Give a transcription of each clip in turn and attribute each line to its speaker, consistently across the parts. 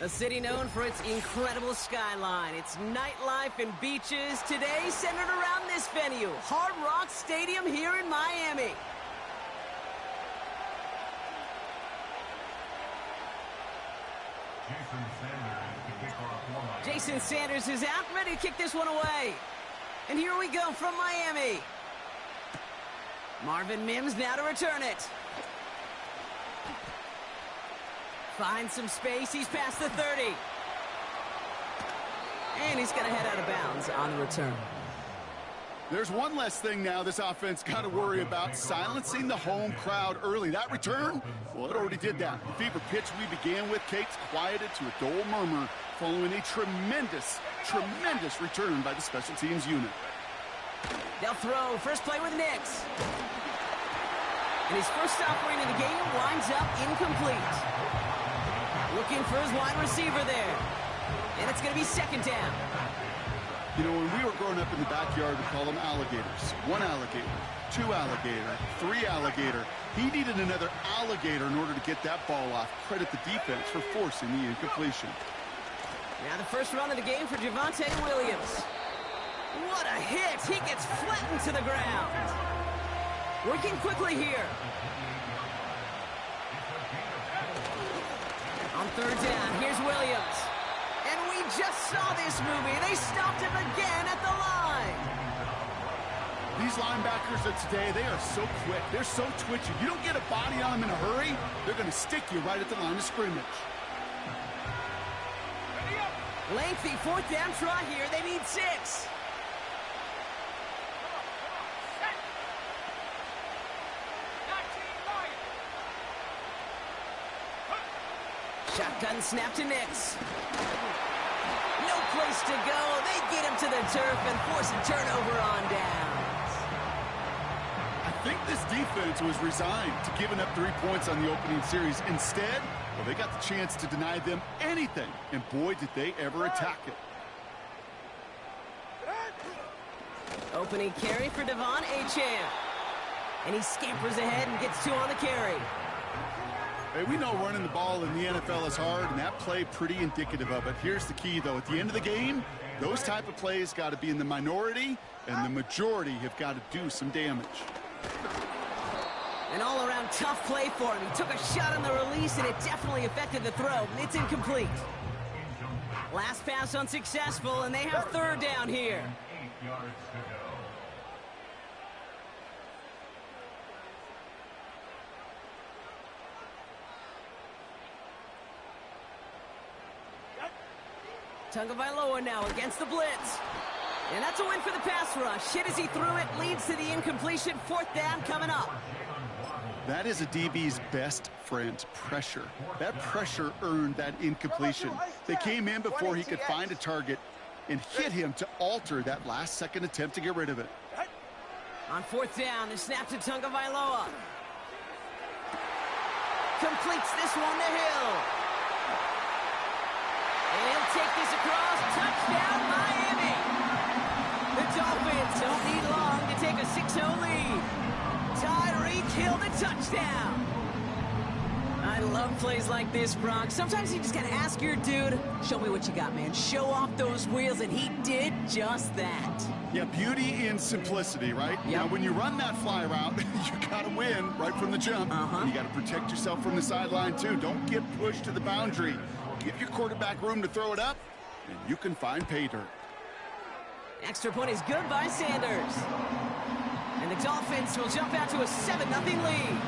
Speaker 1: A city known for its incredible skyline, its nightlife and beaches, today centered around this venue, Hard Rock Stadium here in Miami. Jason Sanders is out, ready to kick this one away. And here we go from Miami. Marvin Mims now to return it. Finds some space, he's past the 30. And he's going to head out of bounds on the return.
Speaker 2: There's one less thing now this offense got to worry about, silencing the home crowd early. That return, well, it already did that. The fever pitch we began with, Kate's quieted to a dull murmur following a tremendous return by the special teams unit.
Speaker 1: They'll throw, first play with Nix. And his first offering of the game winds up incomplete. Looking for his wide receiver there. And it's going to be second down.
Speaker 2: You know, when we were growing up in the backyard, we call them alligators. 1 alligator, 2 alligator, 3 alligator. He needed another alligator in order to get that ball off. Credit the defense for forcing the incompletion.
Speaker 1: Now the first run of the game for Javonte Williams. What a hit! He gets flattened to the ground. Working quickly here. On third down, here's Williams. And we just saw this movie. They stopped him again at the line.
Speaker 2: These linebackers of today, they are so quick. They're so twitchy. You don't get a body on them in a hurry, they're going to stick you right at the line of scrimmage.
Speaker 1: Lengthy fourth down try here. They need 6. Shotgun snap to Nix. No place to go. They get him to the turf and force a turnover on downs.
Speaker 2: I think this defense was resigned to giving up 3 points on the opening series. Instead, well, they got the chance to deny them anything, and boy, did they ever attack it.
Speaker 1: Opening carry for Devon Achane. And he scampers ahead and gets 2 on the carry.
Speaker 2: Hey, we know running the ball in the NFL is hard, and that play pretty indicative of it. Here's the key, though. At the end of the game, those type of plays got to be in the minority, and the majority have got to do some damage.
Speaker 1: An all-around tough play for him. He took a shot on the release, and it definitely affected the throw. It's incomplete. Last pass unsuccessful, and they have third down here.
Speaker 3: 8 yards to go.
Speaker 1: Tagovailoa now against the blitz. And that's a win for the pass rush. Hit as he threw it, leads to the incompletion. Fourth down coming up.
Speaker 2: That is a DB's best friend, pressure. That pressure earned that incompletion. They came in before he could find a target and hit him to alter that last-second attempt to get rid of it.
Speaker 1: On fourth down, the snap to Tagovailoa. Completes this one to Hill. And he'll take this across. Touchdown, Miami. The Dolphins don't need long to take a 6-0 lead. Tyreek Hill, the touchdown. I love plays like this, Brock. Sometimes you just got to ask your dude, show me what you got, man. Show off those wheels, and he did just that.
Speaker 2: Yeah, beauty in simplicity, right?
Speaker 1: Yep.
Speaker 2: Now, when you run that fly route, you got to win right from the jump. You got to protect yourself from the sideline, too. Don't get pushed to the boundary. Give your quarterback room to throw it up, and you can find pay dirt.
Speaker 1: Extra point is good by Sanders. And the Dolphins will jump out to a 7-0 lead.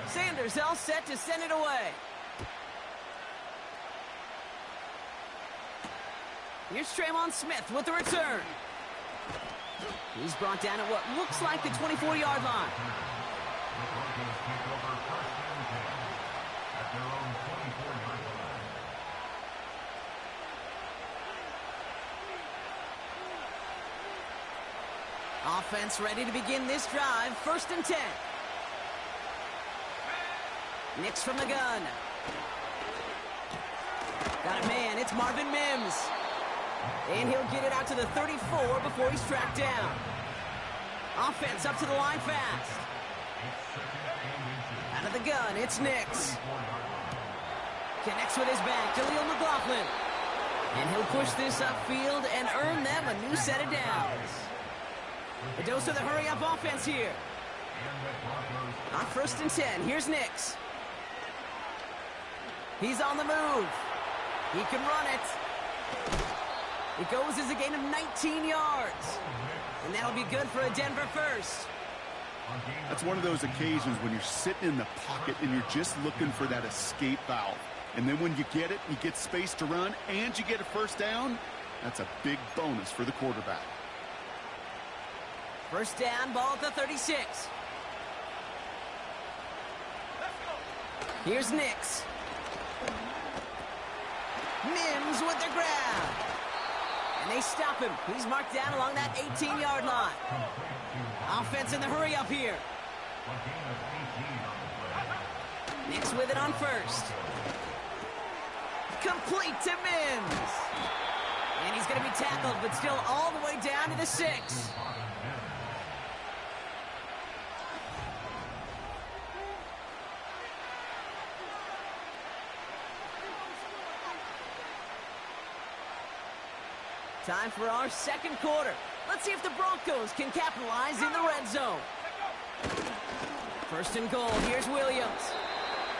Speaker 1: Sanders all set to send it away. Here's Traymon Smith with the return. He's brought down at what looks like the 24-yard line. Offense ready to begin this drive. 1st and 10. Nix from the gun. Got a man. It's Marvin Mims. And he'll get it out to the 34 before he's tracked down. Offense up to the line fast. Out of the gun, it's Nix. Connects with his back, Jaleel McLaughlin. And he'll push this upfield and earn them a new set of downs. A dose of the hurry-up offense here. On 1st and 10, here's Nix. He's on the move. He can run it. It goes as a gain of 19 yards. And that'll be good for a Denver first.
Speaker 2: That's one of those occasions when you're sitting in the pocket and you're just looking for that escape valve. And then when you get it, you get space to run, and you get a first down, that's a big bonus for the quarterback.
Speaker 1: First down, ball at the 36. Here's Nix. Mims with the grab. And they stop him. He's marked down along that 18-yard line. Offense in the hurry up here. Nix with it on 1st. Complete to Mims. And he's going to be tackled, but still all the way down to the 6. Time for our second quarter. Let's see if the Broncos can capitalize in the red zone. 1st and goal. Here's Williams.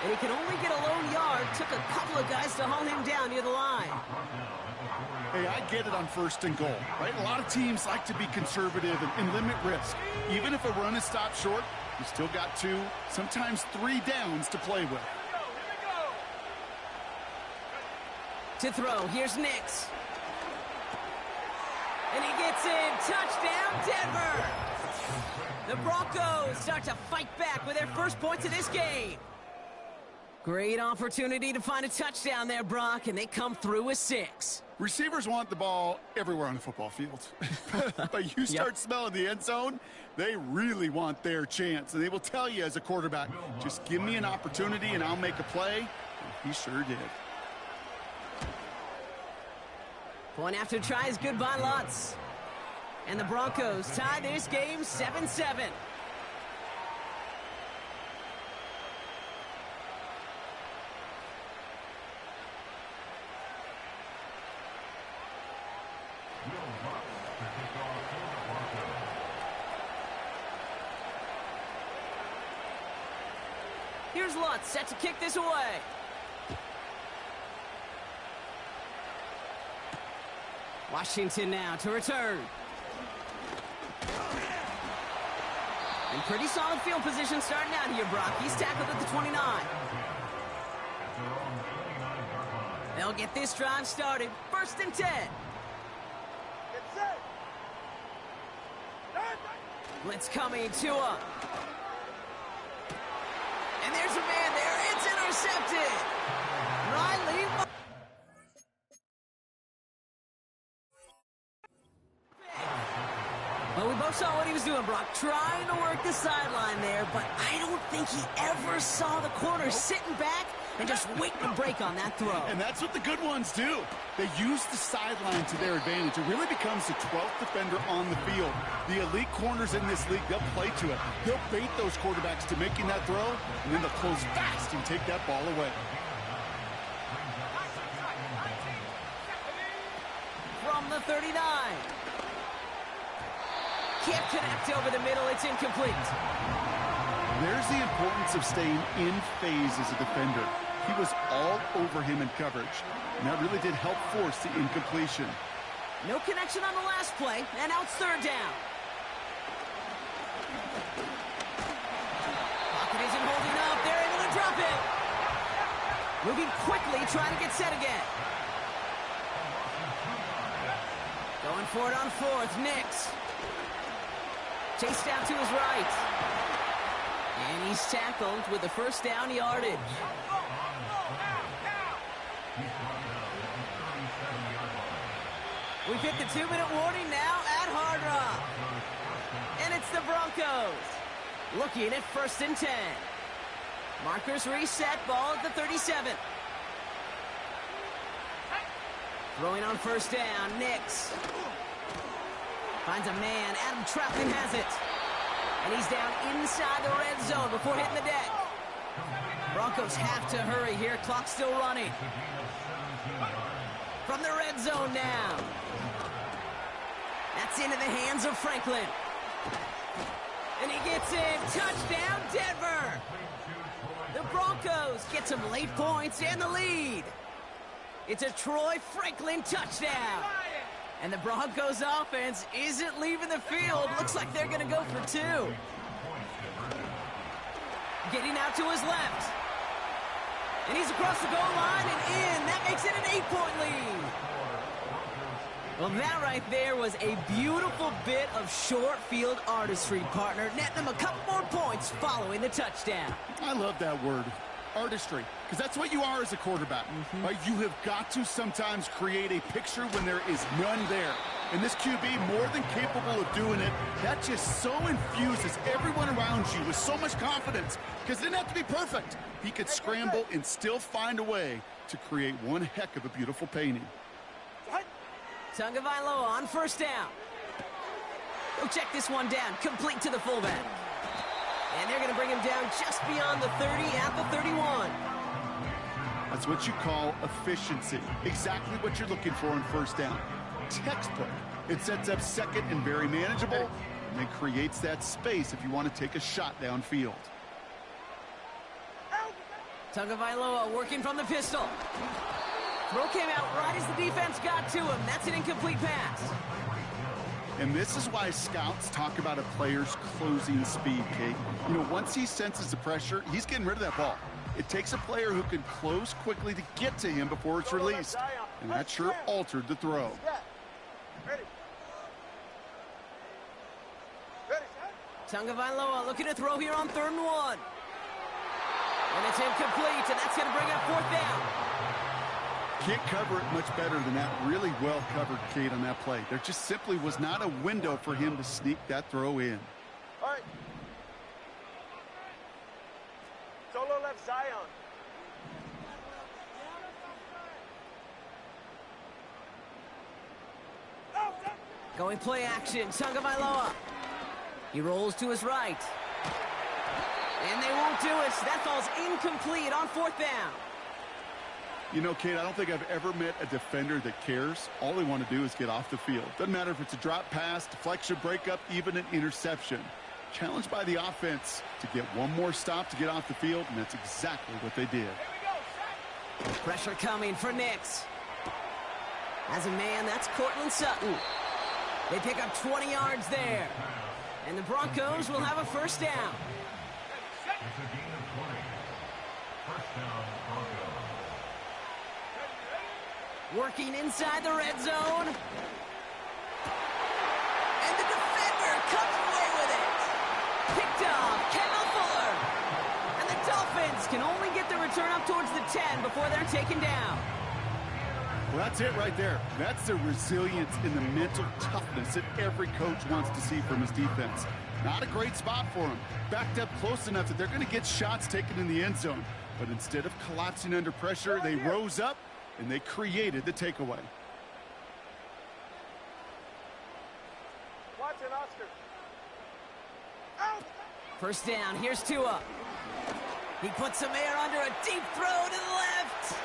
Speaker 1: And he can only get a lone yard. Took a couple of guys to haul him down near the line.
Speaker 2: Hey, I get it on 1st and goal, right? A lot of teams like to be conservative and limit risk. Even if a run is stopped short, you still got 2, sometimes 3 downs to play with.
Speaker 1: To throw, here's Nix. And he gets in. Touchdown, Denver! The Broncos start to fight back with their first points of this game. Great opportunity to find a touchdown there, Brock, and they come through with 6.
Speaker 2: Receivers want the ball everywhere on the football field. But you start smelling the end zone, they really want their chance. And they will tell you as a quarterback, just give me an opportunity and I'll make a play. And he sure did.
Speaker 1: Point after try is good by Lutz. And the Broncos tie this game 7-7. Here's Lutz set to kick this away. Washington now to return. And pretty solid field position starting out here, Brock. He's tackled at the 29. They'll get this drive started. 1st and 10. Blitz coming, Tua. And there's a man there. It's intercepted. Riley. Well, we both saw what he was doing, Brock, trying to work the sideline there, but I don't think he ever saw the corner sitting back and just waiting to break on that throw.
Speaker 2: And that's what the good ones do. They use the sideline to their advantage. It really becomes the 12th defender on the field. The elite corners in this league, they'll play to it. They'll bait those quarterbacks to making that throw, and then they'll close fast and take that ball away.
Speaker 1: From the 39. Can't connect over the middle. It's incomplete.
Speaker 2: There's the importance of staying in phase as a defender. He was all over him in coverage, and that really did help force the incompletion.
Speaker 1: No connection on the last play, and now it's 3rd down. Pocket isn't holding up. They're able to drop it. Moving quickly, trying to get set again. Going for it on 4th, Nix. Chased down to his right. And he's tackled with the 1st down yardage. We've hit the 2-minute warning now at Hard Rock. And it's the Broncos looking at 1st and 10. Markers reset, ball at the 37. Throwing on 1st down, Nix. Finds a man, Adam Troutman has it. And he's down inside the red zone before hitting the deck. Broncos have to hurry here. Clock's still running. From the red zone now. That's into the hands of Franklin. And he gets in. Touchdown, Denver. The Broncos get some late points and the lead. It's a Troy Franklin touchdown. And the Broncos offense isn't leaving the field. Looks like they're going to go for two. Getting out to his left. And he's across the goal line and in. That makes it an 8-point lead. Well, that right there was a beautiful bit of short field artistry, partner. Netting them a couple more points following the touchdown.
Speaker 2: I love that word, artistry, because that's what you are as a quarterback. Right? You have got to sometimes create a picture when there is none there. And this QB, more than capable of doing it, that just so infuses everyone around you with so much confidence, because it didn't have to be perfect. He could scramble and still find a way to create one heck of a beautiful painting.
Speaker 1: Tagovailoa on first down. Go check this one down, complete to the fullback. And they're going to bring him down just beyond the 30 at the 31.
Speaker 2: That's what you call efficiency. Exactly what you're looking for on first down. Textbook. It sets up second and very manageable, and it creates that space if you want to take a shot downfield.
Speaker 1: Tagovailoa working from the pistol. Throw came out right as the defense got to him. That's an incomplete pass.
Speaker 2: And this is why scouts talk about a player's closing speed, Kate. You know, once he senses the pressure, he's getting rid of that ball. It takes a player who can close quickly to get to him before it's released. And that sure altered the throw.
Speaker 1: Tagovailoa looking to throw here on 3rd and 1. And it's incomplete, and that's going to bring up 4th down.
Speaker 2: Can't cover it much better than that. Really well covered, Kate, on that play. There just simply was not a window for him to sneak that throw in.
Speaker 3: All right. Solo left Zion.
Speaker 1: Going play action, Tagovailoa. He rolls to his right. And they won't do it. That falls incomplete on 4th down.
Speaker 2: You know, Kate, I don't think I've ever met a defender that cares. All they want to do is get off the field. Doesn't matter if it's a drop pass, deflection, breakup, even an interception. Challenged by the offense to get one more stop to get off the field, and that's exactly what they did.
Speaker 1: Pressure coming for Nix. As a man, that's Cortland Sutton. They pick up 20 yards there. And the Broncos will have a 1st down. Working inside the red zone. And the defender comes away with it. Picked off, Kendall Fuller. And the Dolphins can only get the return up towards the 10 before they're taken down.
Speaker 2: Well, that's it right there. That's the resilience and the mental toughness that every coach wants to see from his defense. Not a great spot for him. Backed up close enough that they're going to get shots taken in the end zone. But instead of collapsing under pressure, they rose up and they created the takeaway.
Speaker 3: Watch it, Oscar.
Speaker 1: 1st down, here's Tua. He puts some air under a deep throw to the left.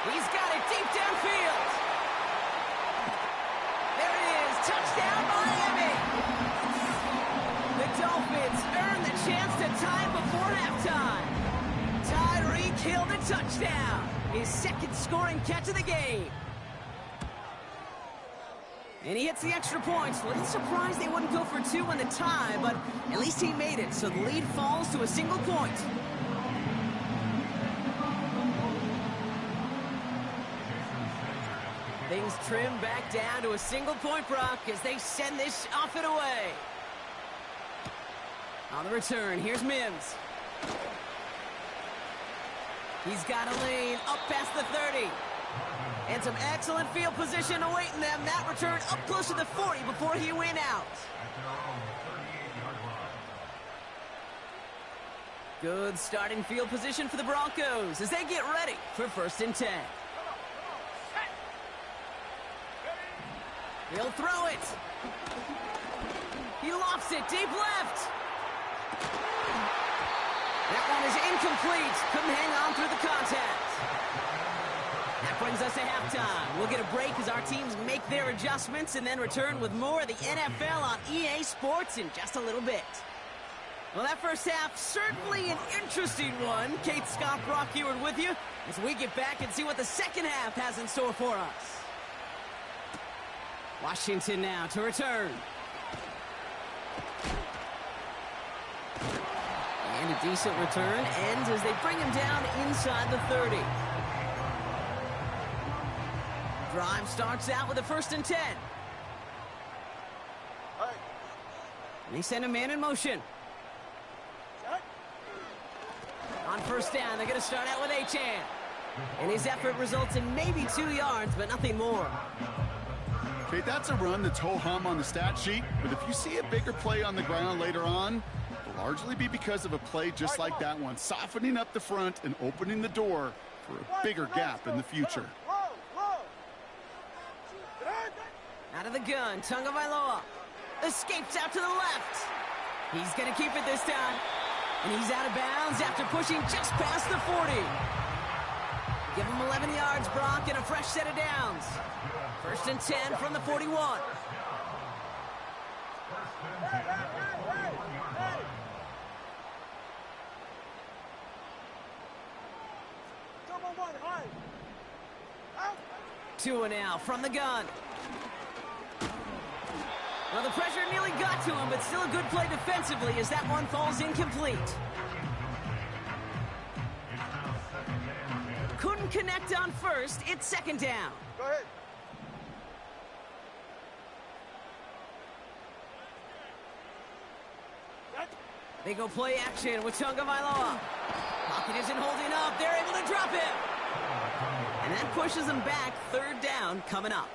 Speaker 1: He's got it deep downfield. There it is, touchdown Miami. The Dolphins earn the chance to tie before halftime. Tyreek Hill the touchdown. His 2nd scoring catch of the game. And he hits the extra points. A little surprised they wouldn't go for 2 in the tie, but at least he made it, so the lead falls to a single point. Things trim back down to a single point, Brock, as they send this off and away. On the return, here's Mims. He's got a lane up past the 30. And some excellent field position awaiting them. That return up close to the 40 before he went out. Good starting field position for the Broncos as they get ready for 1st and 10. He'll throw it. He lofts it deep left. That one is incomplete. Couldn't hang on through the contact. That brings us to halftime. We'll get a break as our teams make their adjustments and then return with more of the NFL on EA Sports in just a little bit. Well, that first half, certainly an interesting one. Kate, Scott, Brock Ewart with you as we get back and see what the second half has in store for us. Washington now to return. And a decent return ends as they bring him down inside the 30. Drive starts out with a 1st and 10.
Speaker 3: All right.
Speaker 1: And they send a man in motion. On 1st down, they're going to start out with Achan. And his effort results in maybe 2 yards, but nothing more.
Speaker 2: Okay, that's a run that's ho-hum on the stat sheet, but if you see a bigger play on the ground later on, it'll largely be because of a play just like that one, softening up the front and opening the door for a bigger gap in the future.
Speaker 1: Out of the gun, Tagovailoa escapes out to the left. He's going to keep it this time. And he's out of bounds after pushing just past the 40. Give him 11 yards, Brock, and a fresh set of downs. 1st and 10 from the 41. Two and now from the gun. Well, the pressure nearly got to him, but still a good play defensively as that one falls incomplete. Couldn't connect on 1st. It's 2nd down.
Speaker 3: Go ahead.
Speaker 1: They go play action with Tagovailoa. Pocket isn't holding up. They're able to drop him. And that pushes them back. 3rd down coming up.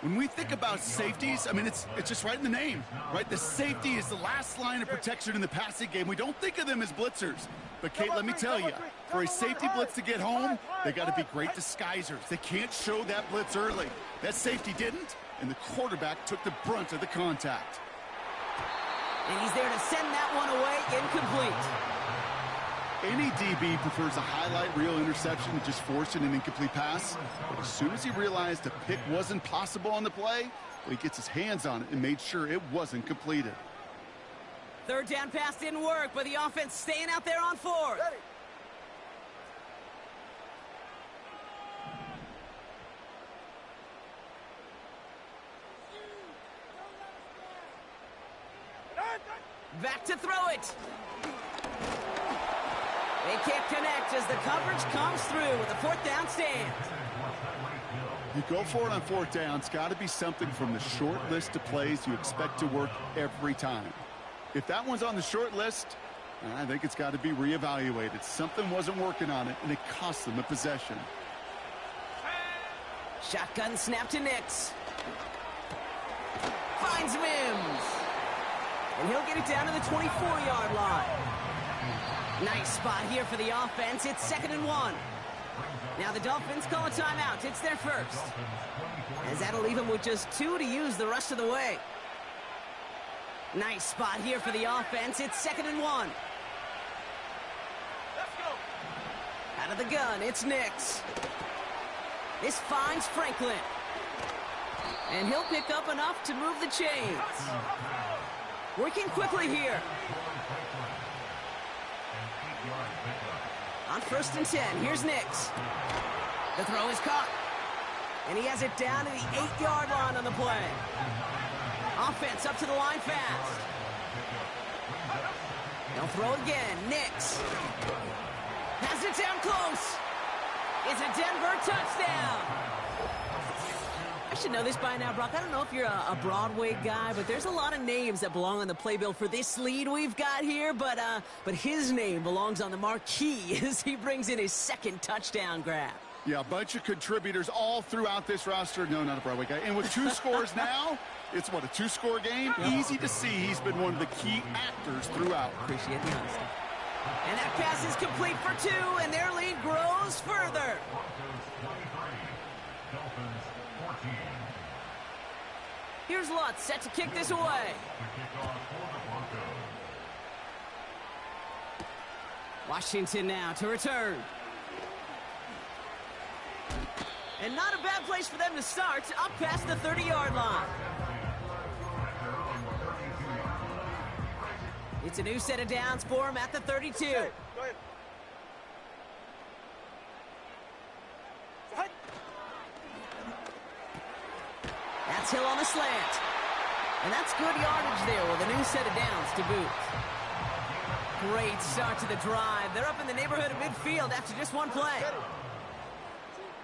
Speaker 2: When we think about safeties, I mean, it's just right in the name, right? The safety is the last line of protection in the passing game. We don't think of them as blitzers. But, Kate, let me tell you, for a safety blitz to get home, they got to be great disguisers. They can't show that blitz early. That safety didn't, and the quarterback took the brunt of the contact.
Speaker 1: And he's there to send that one away, incomplete.
Speaker 2: Any DB prefers a highlight reel interception to just forcing an incomplete pass. But as soon as he realized a pick wasn't possible on the play, well, he gets his hands on it and made sure it wasn't completed.
Speaker 1: 3rd down pass didn't work, but the offense staying out there on 4th.
Speaker 3: Ready.
Speaker 1: Back to throw it. They can't connect as the coverage comes through with a 4th down stand.
Speaker 2: You go for it on 4th down. It's got to be something from the short list of plays you expect to work every time. If that one's on the short list, I think it's got to be reevaluated. Something wasn't working on it, and it cost them a possession.
Speaker 1: Shotgun snap to Nix. Finds Mims. And he'll get it down to the 24-yard line. Nice spot here for the offense. It's 2nd and 1. Now the Dolphins call a timeout. It's their first. As that'll leave them with just 2 to use the rest of the way. Nice spot here for the offense. It's 2nd and 1.
Speaker 3: Let's go.
Speaker 1: Out of the gun, it's Nix. This finds Franklin. And he'll pick up enough to move the chains. Working quickly here. On 1st and 10, here's Nix. The throw is caught. And he has it down to the 8-yard line on the play. Offense up to the line fast. They'll throw again. Nix. Has it down close. It's a Denver touchdown. I should know this by now, Brock. I don't know if you're a Broadway guy, but there's a lot of names that belong on the playbill for this lead we've got here. But his name belongs on the marquee as he brings in his 2nd touchdown grab.
Speaker 2: Yeah, a bunch of contributors all throughout this roster. No, not a Broadway guy. And with 2 scores now, it's what, a 2-score game? Yep. Easy to see he's been one of the key actors throughout.
Speaker 1: Appreciate the honesty. And that pass is complete for 2, and their lead grows further. Here's Lutz set to kick this away. Washington now to return. And not a bad place for them to start, up past the 30-yard line. It's a new set of downs for him at the 32.
Speaker 3: Okay, go ahead.
Speaker 1: That's Hill on the slant. And that's good yardage there with a new set of downs to boot. Great start to the drive. They're up in the neighborhood of midfield after just one play.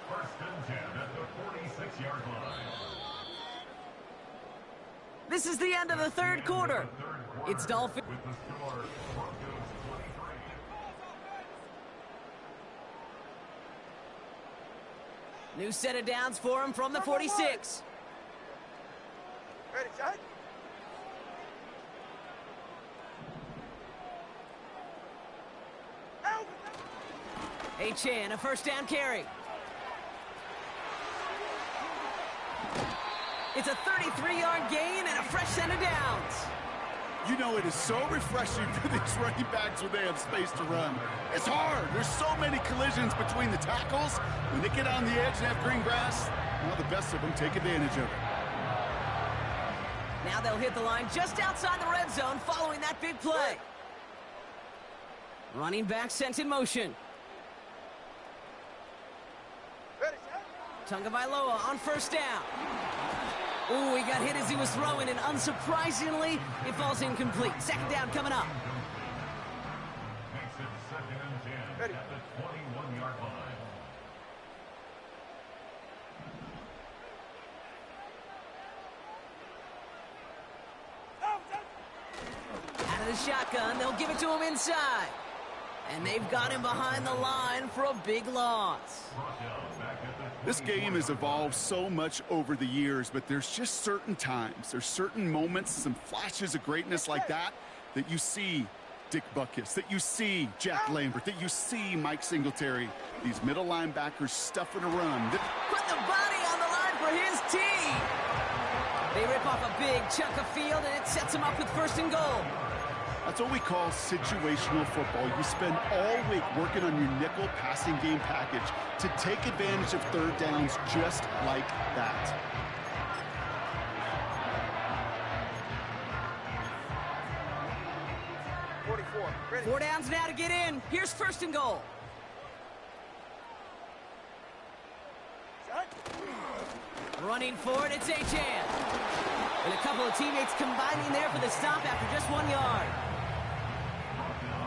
Speaker 4: First and 10 at the 46-yard line.
Speaker 1: This is the end of the third quarter. It's Dolphins.
Speaker 4: With the score, Broncos 23.
Speaker 1: New set of downs for him from the 46.
Speaker 3: Ready, shot.
Speaker 1: Achan, a first down carry. It's a 33-yard gain and a fresh set of downs.
Speaker 2: You know, it is so refreshing for these running backs when they have space to run. It's hard. There's so many collisions between the tackles. When they get on the edge and have green grass, well, the best of them take advantage of it.
Speaker 1: Now they'll hit the line just outside the red zone following that big play. Running back sent in motion.
Speaker 3: Ready, shot.
Speaker 1: Tagovailoa on first down. Ooh, he got hit as he was throwing, and unsurprisingly, it falls incomplete. Second down coming up.
Speaker 4: Makes it second and 10
Speaker 3: Ready.
Speaker 4: at the 21-yard line.
Speaker 1: Out of the shotgun, they'll give it to him inside. And they've got him behind the line for a big loss.
Speaker 4: Brought down back at the
Speaker 2: This game has evolved so much over the years, but there's just certain times, there's certain moments, some flashes of greatness like that you see Dick Butkus, that you see Jack Lambert, that you see Mike Singletary. These middle linebackers stuffing a run.
Speaker 1: Put the body on the line for his team. They rip off a big chunk of field, and it sets them up with first and goal.
Speaker 2: That's what we call situational football. You spend all week working on your nickel passing game package to take advantage of third downs just like that.
Speaker 3: Ready.
Speaker 1: 4 downs now to get in. Here's first and goal.
Speaker 3: Shot.
Speaker 1: Running for it, it's Achan. And a couple of teammates combining there for the stop after just 1 yard.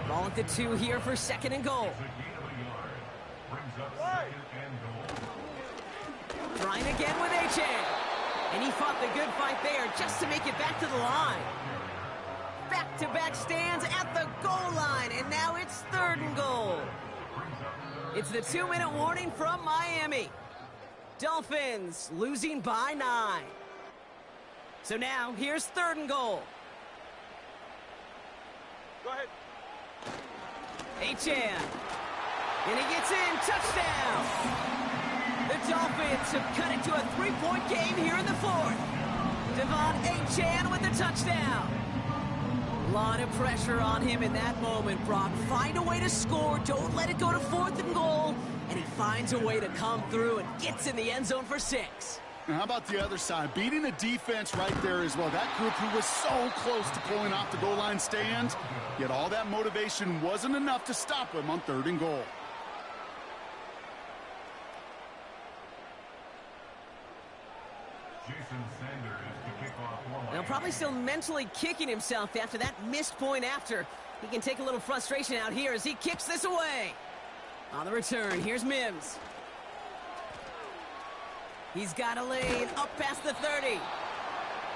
Speaker 1: Ball at the 2 here for second and goal.
Speaker 4: gain of a yard. Brings up second and goal.
Speaker 1: Trying again with Achan. And he fought the good fight there just to make it back to the line. Back-to-back stands at the goal line, and now it's third and goal. It's the 2-minute warning from Miami. Dolphins losing by 9. So now, here's third and goal.
Speaker 3: Go ahead.
Speaker 1: Achan. And he gets in. Touchdown. The Dolphins have cut it to a 3-point game here in the fourth. Devon Achan with the touchdown. A lot of pressure on him in that moment, Brock. Find a way to score. Don't let it go to fourth and goal. And he finds a way to come through and gets in the end zone for 6.
Speaker 2: Now, how about the other side? Beating a defense right there as well. That group who was so close to pulling off the goal line stand, yet all that motivation wasn't enough to stop him on third and goal.
Speaker 4: Jason Sanders to kick off for
Speaker 1: Now
Speaker 4: Miami.
Speaker 1: probably still mentally kicking himself after that missed point after. He can take a little frustration out here as he kicks this away. On the return, here's Mims. He's got a lane up past the 30.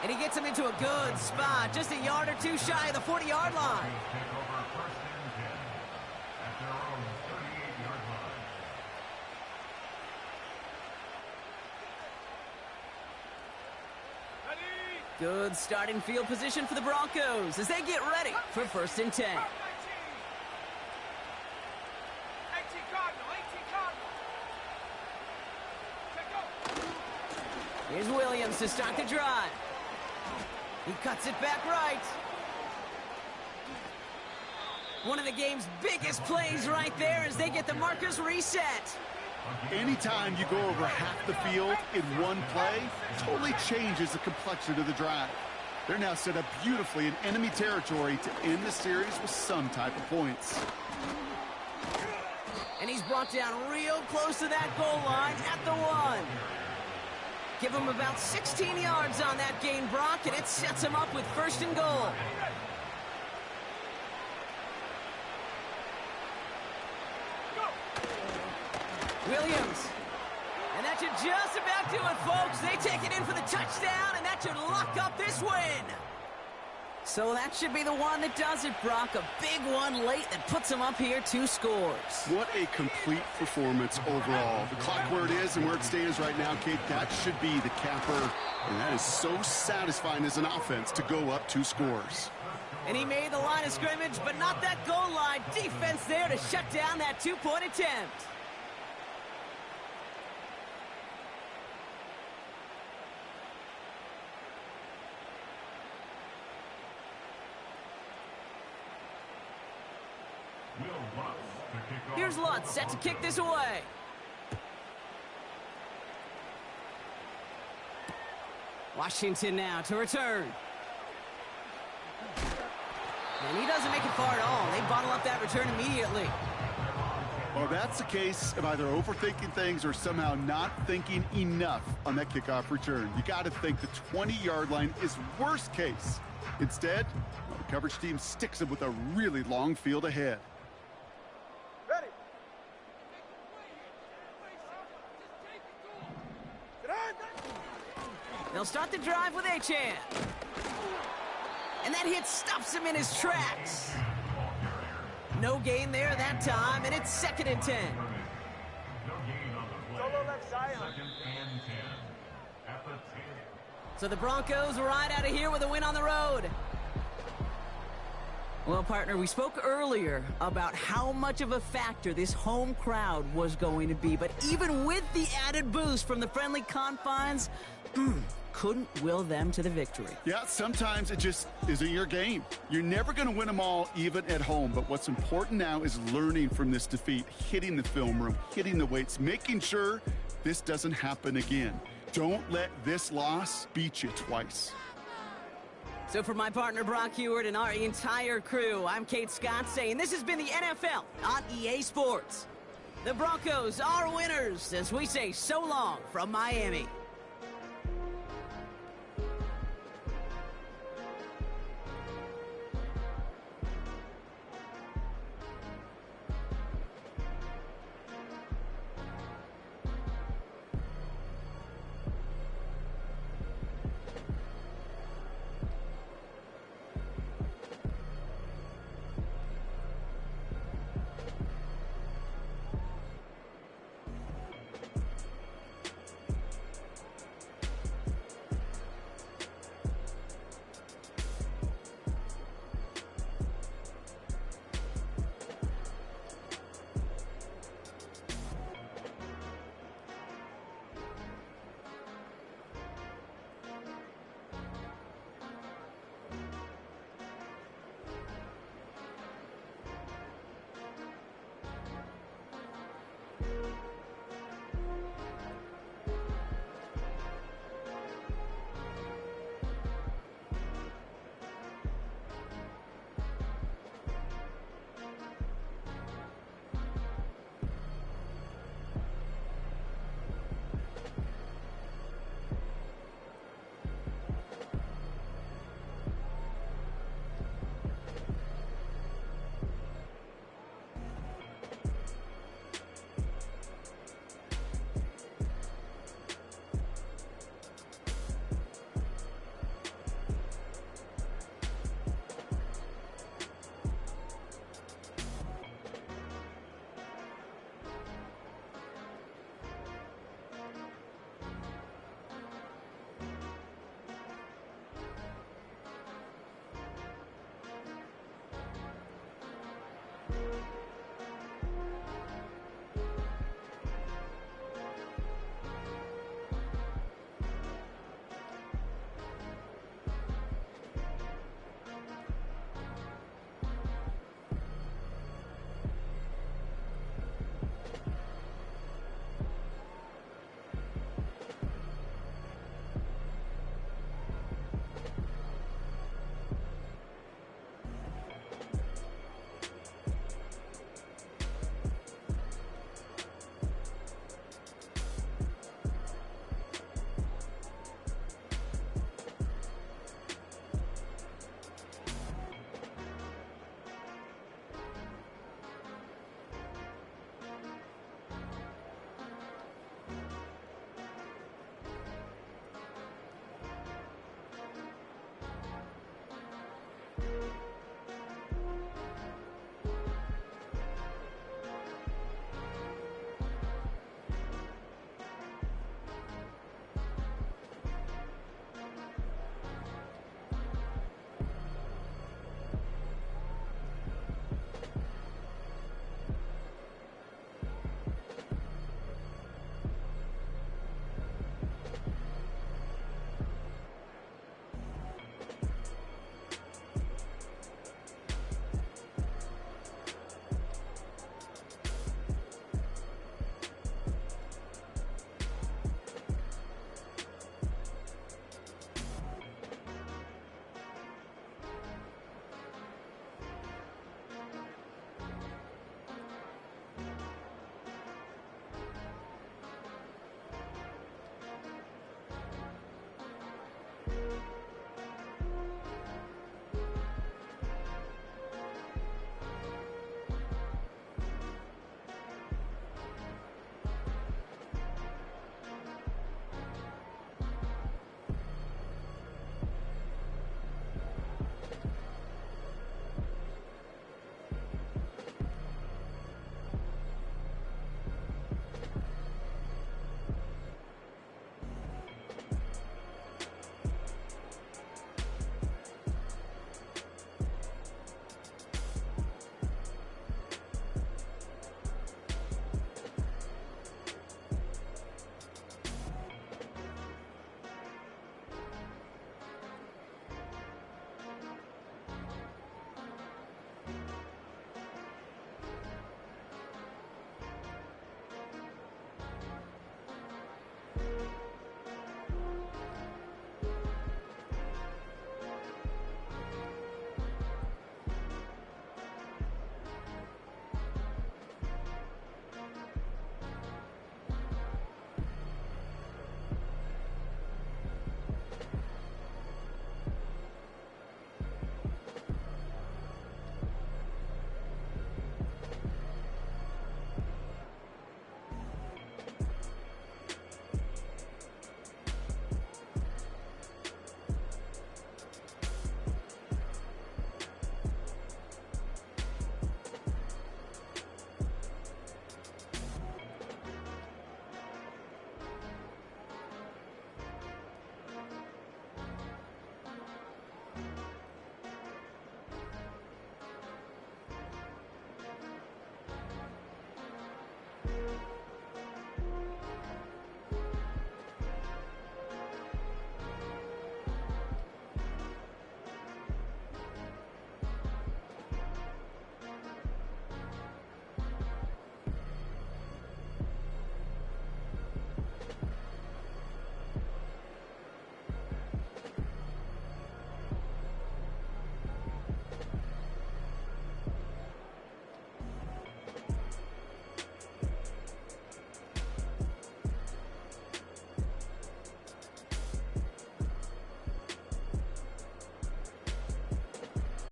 Speaker 1: And he gets him into a good spot, just a yard or two shy of the 40-yard line.
Speaker 4: Take over first and 10 at their own 38-yard line.
Speaker 1: Good starting field position for the Broncos as they get ready for first and 10.
Speaker 3: 18 Cardinal.
Speaker 1: Here's Williams to start the drive. He cuts it back right. One of the game's biggest plays right there as they get the markers reset.
Speaker 2: Anytime you go over half the field in one play, totally changes the complexion of the drive. They're now set up beautifully in enemy territory to end the series with some type of points.
Speaker 1: And he's brought down real close to that goal line at the 1. Give him about 16 yards on that gain, Brock, and it sets him up with 1st and goal. Williams. And that should just about do it, folks. They take it in for the touchdown, and that should lock up this win. So that should be the one that does it, Brock. A big one late that puts them up here 2 scores.
Speaker 2: What a complete performance overall. The clock where it is and where it stands right now, Kate, that should be the capper. And that is so satisfying as an offense to go up 2 scores.
Speaker 1: And he made the line of scrimmage, but not that goal line. Defense there to shut down that 2-point attempt. Here's Lutz set to kick this away. Washington now to return. And he doesn't make it far at all. They bottle up that return immediately.
Speaker 2: Well, that's the case of either overthinking things or somehow not thinking enough on that kickoff return. You got to think the 20-yard line is worst case. Instead, the coverage team sticks them with a really long field ahead.
Speaker 3: Ready.
Speaker 1: They'll start the drive with Achan. And that hit stops him in his tracks. No gain there that time, and it's 2nd and 10.
Speaker 3: Solo left side.
Speaker 1: So the Broncos right out of here with a win on the road. Well, partner, we spoke earlier about how much of a factor this home crowd was going to be. But even with the added boost from the friendly confines, couldn't will them to the victory.
Speaker 2: Yeah, sometimes it just isn't your game. You're never going to win them all, even at home. But what's important now is learning from this defeat, hitting the film room, hitting the weights, making sure this doesn't happen again. Don't let this loss beat you twice.
Speaker 1: So for my partner, Brock Heward, and our entire crew, I'm Kate Scott saying this has been the NFL on EA Sports. The Broncos are winners as we say so long from Miami.